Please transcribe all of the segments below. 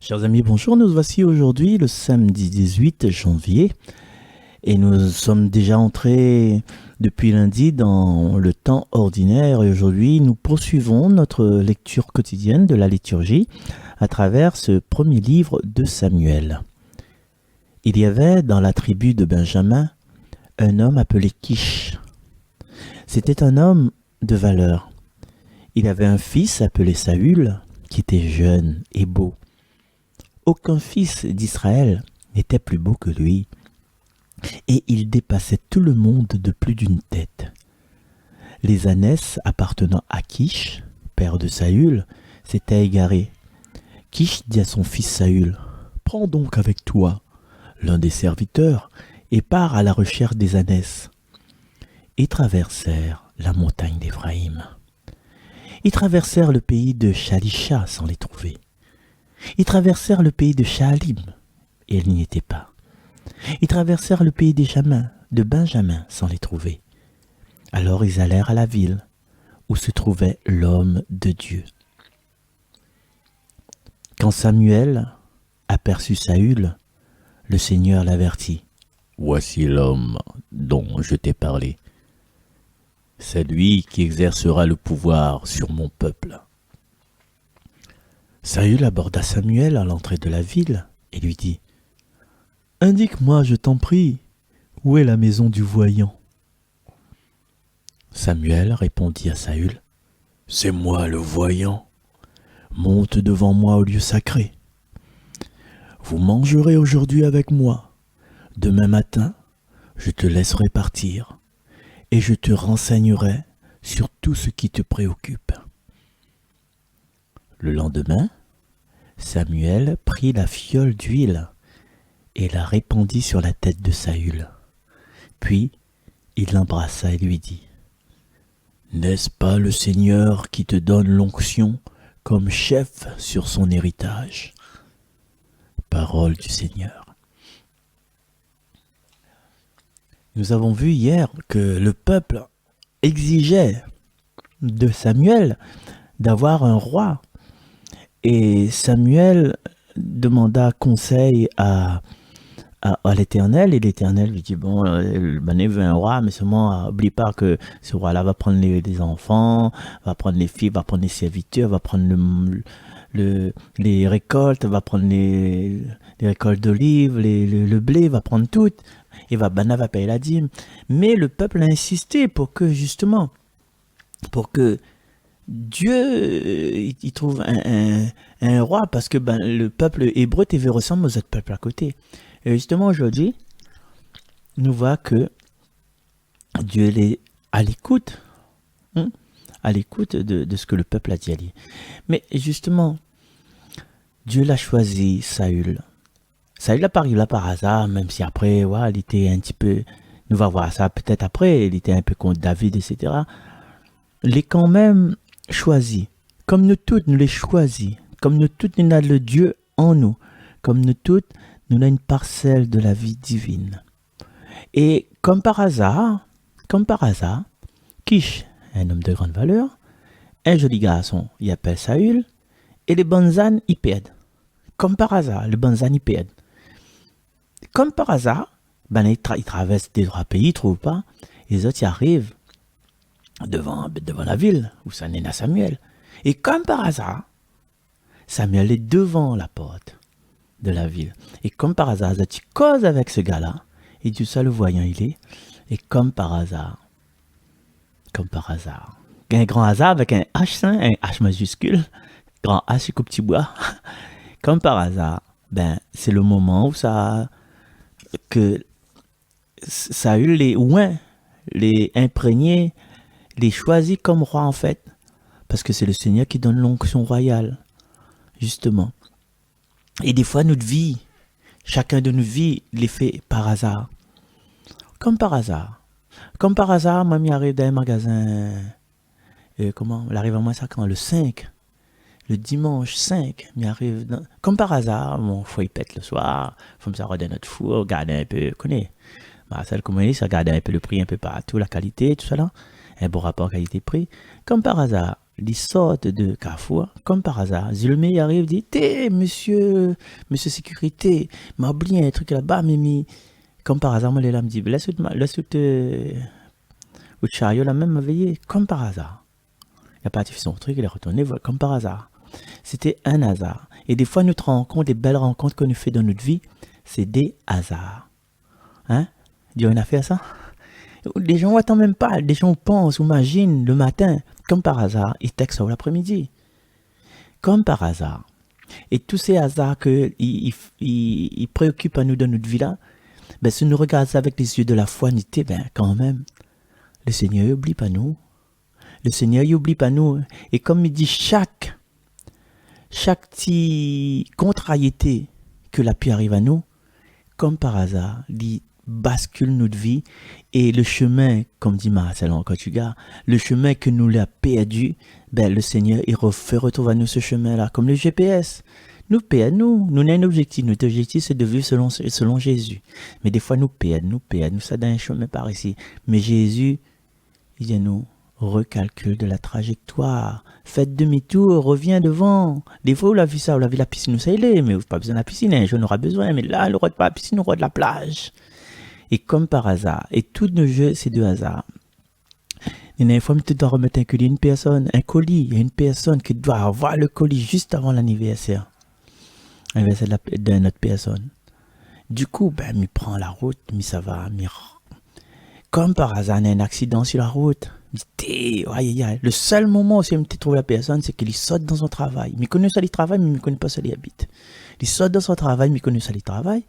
Chers amis, bonjour. Nous voici aujourd'hui le samedi 18 janvier et nous sommes déjà entrés depuis lundi dans le temps ordinaire et aujourd'hui nous poursuivons notre lecture quotidienne de la liturgie à travers ce premier livre de Samuel. Il y avait dans la tribu de Benjamin un homme appelé Kish. C'était un homme de valeur. Il avait un fils appelé Saül qui était jeune et beau. Aucun fils d'Israël n'était plus beau que lui, et il dépassait tout le monde de plus d'une tête. Les ânesses appartenant à Kish, père de Saül, s'étaient égarées. Kish dit à son fils Saül, « Prends donc avec toi l'un des serviteurs et pars à la recherche des ânesses. » Ils traversèrent la montagne d'Éphraïm. Ils traversèrent le pays de Shalisha sans les trouver. Ils traversèrent le pays de Shaalim, et ils n'y étaient pas. Ils traversèrent le pays de Benjamin, sans les trouver. Alors ils allèrent à la ville, où se trouvait l'homme de Dieu. Quand Samuel aperçut Saül, le Seigneur l'avertit. « Voici l'homme dont je t'ai parlé. C'est lui qui exercera le pouvoir sur mon peuple. » Saül aborda Samuel à l'entrée de la ville et lui dit « Indique-moi, je t'en prie, où est la maison du voyant ?» Samuel répondit à Saül « C'est moi le voyant. Monte devant moi au lieu sacré. Vous mangerez aujourd'hui avec moi. Demain matin, je te laisserai partir et je te renseignerai sur tout ce qui te préoccupe. » Le lendemain, Samuel prit la fiole d'huile et la répandit sur la tête de Saül. Puis il l'embrassa et lui dit « N'est-ce pas le Seigneur qui te donne l'onction comme chef sur son héritage ?» Parole du Seigneur. Nous avons vu hier que le peuple exigeait de Samuel d'avoir un roi. Et Samuel demanda conseil à l'Éternel, et l'Éternel lui dit, bon, il veut un roi, mais seulement, n'oublie pas que ce roi-là va prendre les enfants, va prendre les filles, va prendre les serviteurs, va prendre les récoltes, va prendre les récoltes d'olives, le blé, va prendre tout, et Bana va payer la dîme. Mais le peuple a insisté pour que Dieu, il trouve un roi, parce que le peuple hébreu ressemble aux autres peuples à côté. Et justement, aujourd'hui, nous voit que Dieu est à l'écoute, à l'écoute de ce que le peuple a dit à lui. Mais justement, Dieu l'a choisi, Saül. Saül n'a pas arrivé là par hasard, même si après, il était un petit peu, nous va voir ça peut-être après, il était un peu contre David, etc. Il est quand même choisi, comme nous toutes, nous les choisis, comme nous toutes, nous avons le Dieu en nous, comme nous toutes, nous avons une parcelle de la vie divine. Et comme par hasard, Kish, un homme de grande valeur, un joli garçon, il appelle Saül, et les bonnes ânes, ils perdent. Comme par hasard, les bonnes ânes, ils perdent. Comme par hasard, ils traversent des trois pays, ils ne trouvent pas, et les autres, ils arrivent devant la ville où ça naît à Samuel. Et comme par hasard, Samuel est devant la porte de la ville. Et comme par hasard, tu causes avec ce gars-là, et tu sais le voyant il est, et comme par hasard, un grand hasard avec un H, un H majuscule, grand H au petit bois, comme par hasard, c'est le moment où que Saül les imprégné, les choisit comme roi en fait, parce que c'est le Seigneur qui donne l'onction royale, justement. Et des fois notre vie, chacun de nos vies les fait par hasard. Comme par hasard, moi j'arrive dans un magasin, il arrive à moi ça quand le 5, le dimanche 5, comme par hasard, mon foie il pète le soir, faut me savoir dans notre four, regarder un peu, connais, Marcel comment il est, regarder un peu le prix un peu partout, la qualité, tout ça là. Un bon rapport qualité-prix. Comme par hasard, ils sortent de Carrefour, comme par hasard. Zulme arrive, dit, monsieur sécurité, m'a oublié un truc là-bas, Mimi. Comme par hasard, moi, là, me dit, laisse-le au chariot, là même, m'a veillé, comme par hasard. Il a pas fait son truc, il est retourné, voilà, comme par hasard. C'était un hasard. Et des fois, notre rencontre, des belles rencontres que nous faisons dans notre vie, c'est des hasards. Hein? Dieu, on a fait ça? Les gens n'attendent même pas. Les gens pensent ou imaginent le matin, comme par hasard, ils textent l'après-midi. Comme par hasard. Et tous ces hasards qu'ils préoccupent à nous dans notre vie là, ben, si nous regardons ça avec les yeux de la foi, ben, quand même, le Seigneur n'oublie pas nous. Le Seigneur n'oublie pas nous. Et comme il dit, chaque petite contrariété que la pu arrive à nous, comme par hasard, il bascule notre vie et le chemin, comme dit Marcel en Portugal, le chemin que nous l'a perdu, ben le Seigneur il fait retrouver à nous ce chemin-là, comme le GPS. Nous perdons, nous avons un objectif. Notre objectif c'est de vivre selon Jésus. Mais des fois nous perdons, nous ça dans un chemin par ici. Mais Jésus, il dit à nous, recalcule de la trajectoire, faites demi-tour, reviens devant. Des fois, vous avez vu ça, vous avez vu la piscine, vous savez, mais vous n'avez pas besoin de la piscine, un jour on aura besoin, mais là, le roi de la piscine, le roi de la plage. Et comme par hasard, et tous nos jeux, c'est de hasard. Il y a une fois, tu dois remettre un colis à une personne, il y a une personne qui doit avoir le colis juste avant l'anniversaire. L'anniversaire d'une autre personne. Du coup, ben, il prend la route, mais ça va, comme par hasard, il y a un accident sur la route. Le seul moment où il trouve la personne, c'est qu'il saute dans son travail. Il connaît ça, il travaille, mais il ne connaît pas ça, il habite. Il saute dans son travail, mais il connaît ça, il travaille.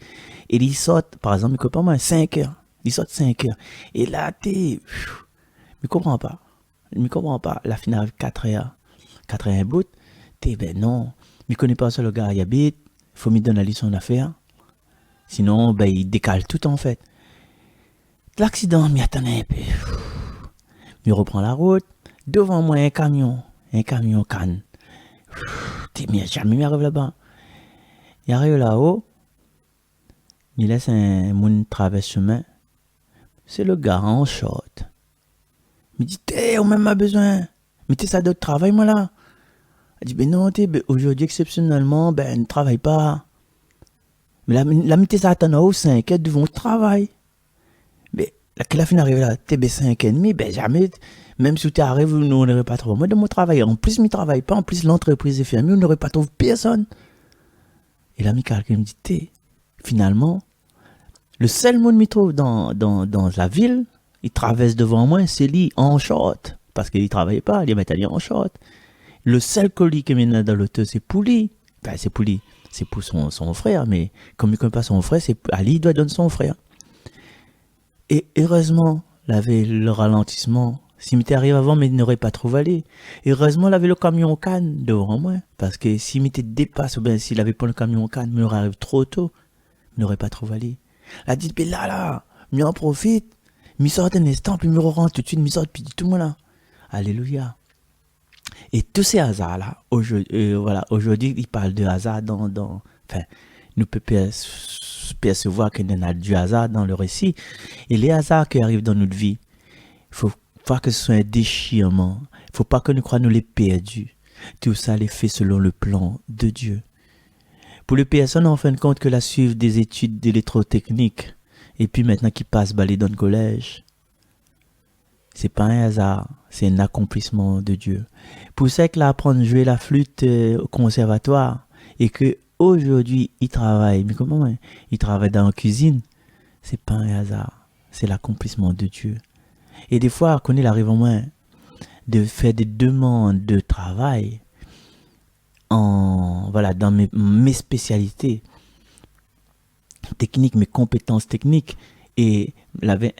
Et il saute, par exemple, il comprend pas, 5 heures. Il saute 5 heures. Et là, il ne comprend pas. Il ne comprend pas. La finale, 4 heures. 4 heures un bout. Ben non. Il ne connaît pas ça, le gars, il habite. Il faut lui donner la licence d'affaires. Sinon, ben, il décale tout en fait. L'accident, m'y attendait un peu. Il reprend la route. Devant moi, un camion canne. Mais jamais arrive là-bas. Il arrive là-haut. Il laisse un monde traverser chemin. C'est le gars en short. Il dit, on même a besoin. Mais ça d'autre travail, moi là. Il dit, ben non, aujourd'hui, exceptionnellement, ben, ne travaille pas. Mais la mété ça attend au 5 heures devant le travail. Mais la fin arrive là, t'es 5 et demi, ben jamais, même si tu arrives, nous n'aurait pas trouvé. Moi, de mon travail, en plus, je ne travaille pas, en plus, l'entreprise est fermée, on n'aurait pas trouvé personne. Et là, quelqu'un me dit, finalement, le seul monde que je trouve dans la ville, il traverse devant moi, c'est lui en short. Parce qu'il ne travaille pas, il est mettre en short. Le seul colis qu'il mène dans l'auto, c'est pour lui. Ben, c'est pour lui. C'est pour son frère, mais comme il ne connaît pas son frère, c'est à lui, il doit donner son frère. Et heureusement, il avait le ralentissement. S'il m'était arrivé avant, mais il n'aurait pas trop allé. Et heureusement, il avait le camion en canne devant moi. Parce que s'il m'était dépassé, ou bien s'il avait pas le camion en canne, mais il aurait arrivé trop tôt, il n'aurait pas trop allé. Il a dit, mais là, m'y en profite. M'y sort un instant, puis m'y rentre tout de suite, m'y sort, puis tout le monde là. Alléluia. Et tous ces hasards-là, aujourd'hui, il parle de hasard enfin, nous pouvons percevoir qu'il y en a du hasard dans le récit. Et les hasards qui arrivent dans notre vie, il faut pas que ce soit un déchirement. Il ne faut pas que nous croyons nous les perdus. Tout ça les fait selon le plan de Dieu. Pour les personnes, en fin de compte, que la suivent des études d'électrotechnique, et puis maintenant qui passent balai dans le collège, c'est pas un hasard, c'est un accomplissement de Dieu. Pour ça que là, apprendre à jouer la flûte au conservatoire, et que aujourd'hui, il travaille, mais comment il travaille dans la cuisine, c'est pas un hasard, c'est l'accomplissement de Dieu. Et des fois, quand il arrive en moins de faire des demandes de travail dans mes spécialités techniques, mes compétences techniques, et il avait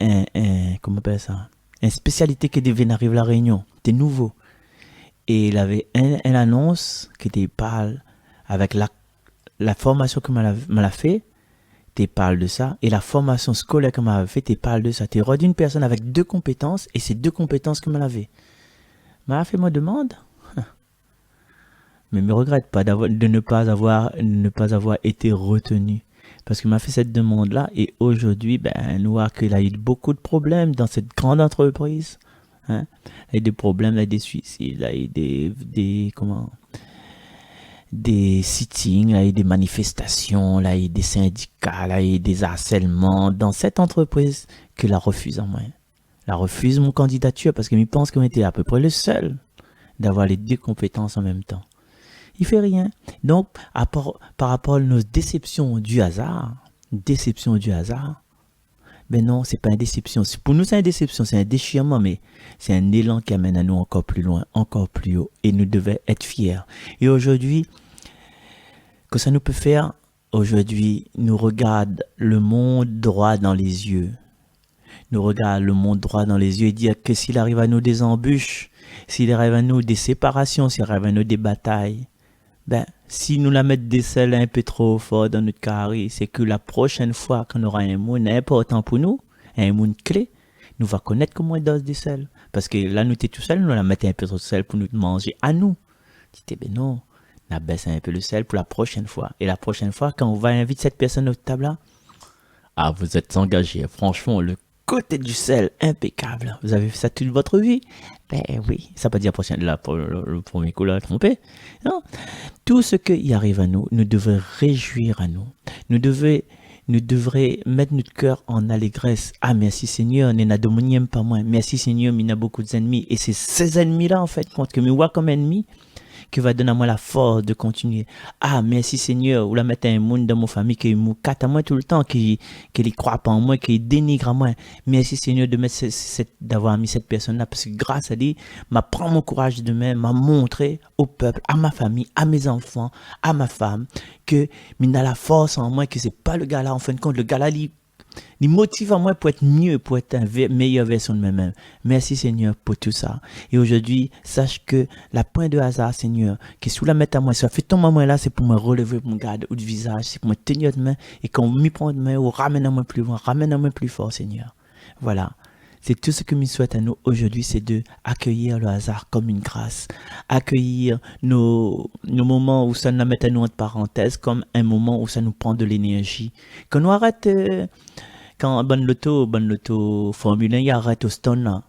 comment on appelle ça, une spécialité qui devait arriver à la Réunion, c'était nouveau. Et il avait une annonce qui te parle avec la formation que m'a fait, tu parles de ça, et la formation scolaire que m'a fait, tu parles de ça. Tu es d'une personne avec 2 compétences, et c'est 2 compétences que m'a fait. M'a fait moi demande. Mais me regrette pas de ne pas avoir été retenu. Parce qu'il m'a fait cette demande-là, et aujourd'hui, nous voyons qu'il a eu beaucoup de problèmes dans cette grande entreprise. Hein? Là, il y a des problèmes, là, il y a des suicides, là, il y a des sittings, là, il y a des manifestations, là, il y a des syndicats, là, il y a des harcèlements dans cette entreprise que la refuse en moi. La refuse mon candidature parce que je pense qu'on était à peu près le seul d'avoir les deux compétences en même temps. Il fait rien. Donc, par rapport à nos déceptions du hasard, ben non, c'est pas une déception. Pour nous, c'est une déception, c'est un déchirement, mais c'est un élan qui amène à nous encore plus loin, encore plus haut, et nous devons être fiers. Et aujourd'hui, que ça nous peut faire, aujourd'hui, nous regarde le monde droit dans les yeux. Nous regarde le monde droit dans les yeux et dire que s'il arrive à nous des embûches, s'il arrive à nous des séparations, s'il arrive à nous des batailles, ben, si nous la mettons des selles un peu trop fort dans notre carré, c'est que la prochaine fois qu'on aura un monde important pour nous, un monde clé, nous va connaître comment on dose des selles. Parce que là, nous sommes tout seuls, nous la mettons un peu trop de sel pour nous manger à nous. Tu dis, ben non, on a baissé un peu le sel pour la prochaine fois. Et la prochaine fois, quand on va inviter cette personne au table là, ah, vous êtes engagés. Franchement, le côté du sel, impeccable. Vous avez fait ça toute votre vie? Ben oui, ça ne veut pas dire prochaine, là, pour le premier coup, là, trompé. Non. Tout ce qui arrive à nous, nous devons réjouir à nous. Nous devons mettre notre cœur en allégresse. Ah, merci Seigneur, nous n'avons pas moins. Merci Seigneur, il y a beaucoup d'ennemis. Et c'est ces ennemis-là, en fait, que je vois comme ennemis, qui va donner à moi la force de continuer. Ah, merci Seigneur, ou la mettre un monde dans mon famille qui me casse à moi tout le temps, qui ne croit pas en moi, qui dénigre à moi. Merci Seigneur de mettre d'avoir mis cette personne-là, parce que grâce à lui, m'a prend mon courage de même, m'a montré au peuple, à ma famille, à mes enfants, à ma femme, que il a la force en moi, que c'est pas le gars là, en fin de compte, le gars là, il motive en moi pour être mieux, pour être une meilleure version de moi-même. Merci Seigneur pour tout ça. Et aujourd'hui, sache que la pointe de hasard, Seigneur, qui est sous la mettre à moi, ça fait tomber à moi là, c'est pour me relever, pour me garder au visage, c'est pour me tenir de main, et quand on m'y prend de main, on ramène à moi plus loin, ramène à moi plus fort, Seigneur. Voilà. C'est tout ce que je souhaite à nous aujourd'hui, c'est de accueillir le hasard comme une grâce, accueillir nos moments où ça nous met à nous entre parenthèses comme un moment où ça nous prend de l'énergie. Qu'on nous arrête, quand bonne loto Formule 1, il arrête au stone là.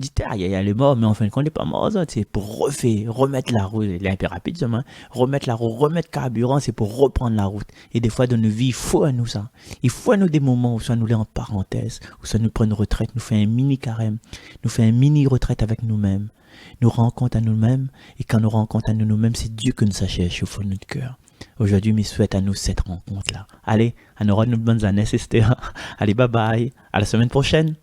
Dites, ah, il est mort, mais en fin de compte, il n'est pas mort, ça, c'est pour remettre la route, il est un peu rapide, ça, remettre la route, remettre carburant, c'est pour reprendre la route. Et des fois, dans nos vies, il faut à nous ça. Il faut à nous des moments où ça nous les en parenthèse, où ça nous prend une retraite, nous fait un mini carême, nous fait un mini retraite avec nous-mêmes, nous rencontre à nous-mêmes, et quand nous rencontre à nous-mêmes, c'est Dieu que nous cherche au fond de notre cœur. Aujourd'hui, je souhaite à nous cette rencontre-là. Allez, on aura de bonnes années, Esther. Allez, bye bye, à la semaine prochaine.